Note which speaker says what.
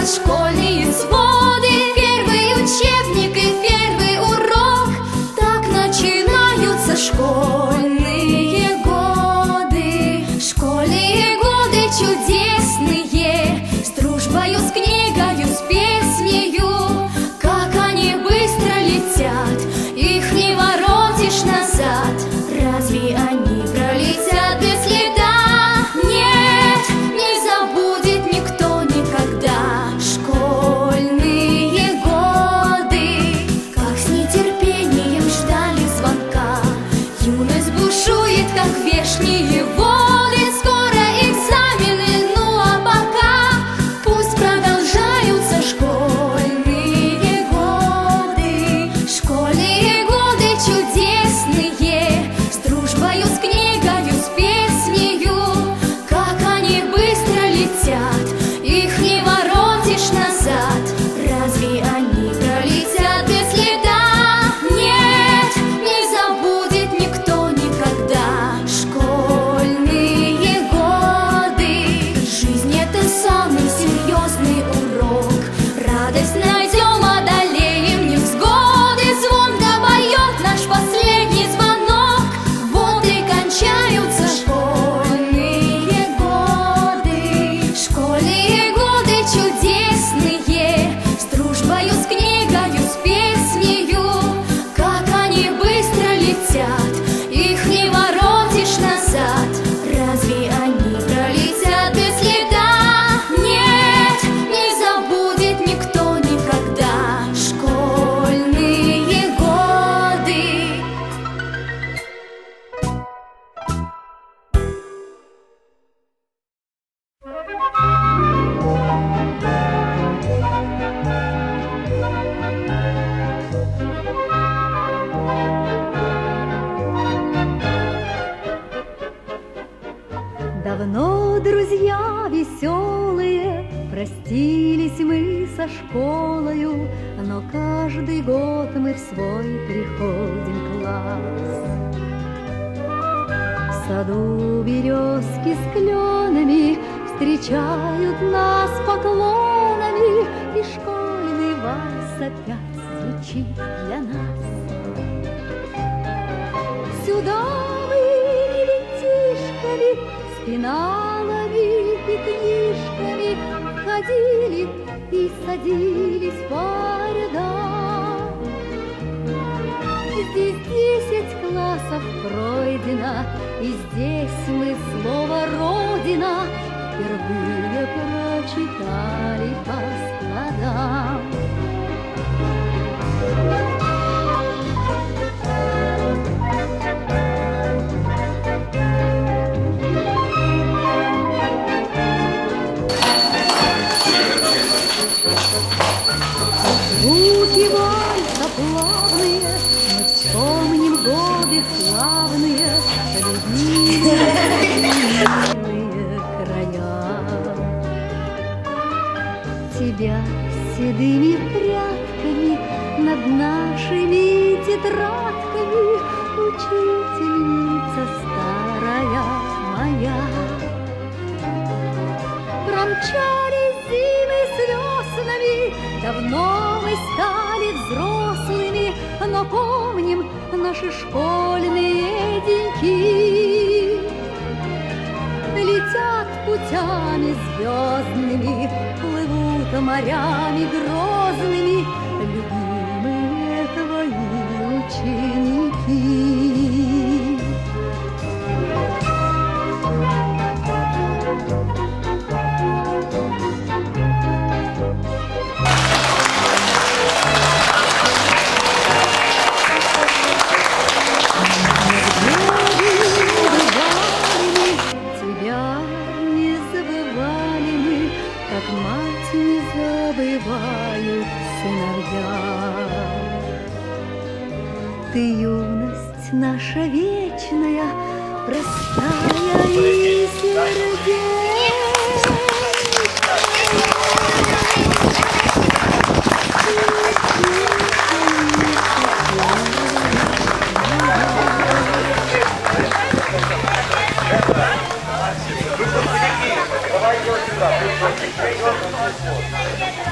Speaker 1: школьные своды, первый учебник и первый урок. Так начинаются школьные годы. Школьные годы чудесные, с дружбою, с книгою, с песнею. Как они быстро летят, их не воротишь назад. Разве они пролетят без следа? Нет, не забудет никто никогда школьные годы. Как с нетерпением ждали звонка. Юность бушует, как вешние воды. Скоро экзамены, ну а пока пусть продолжаются школьные годы. Школьные годы чудесные, с дружбою, с книгою, с песнею. Как они быстро летят, их не воротишь назад. Разве они пролетят без следа? Нет, не забудет никто никогда школьные годы. Жизнь — это самый серьезный урок. Радость найдем, одолеем невзгоды. Звонко поет наш последний звонок. Вот и кончаются школьные годы. Школьные годы чудесные, с дружбою, с книгою, с песнею. Как они быстро летят, их не воротишь назад. Разве они пролетят без следа? Нет, не забудет никто никогда школьные годы.
Speaker 2: Давно, друзья веселые, простились мы со школою, но каждый год мы в свой приходим класс. В саду березки с кленами встречают нас поклонами, и школьный вальс опять звучит для нас. Сюда мы ребятишками, с пеналами и книжками ходили и садились по рядам. Здесь 10 классов пройдено, и здесь мы слово «Родина» впервые прочитали по складам. Звуки вальса плавные, мы вспомним годы славные, любимые края. Тебя седыми прядками над нашими тетрадками, учительница старая моя. Промчались зимы с веснами, давно мы стали взрослыми, но помним наши школьные деньки. Летят путями звездными, плывут морями грозными, любимые твои ученики. Как мать не забывают сыновья. Ты юность наша вечная, простая и сердечная.
Speaker 3: Давай его сюда. Альфонс.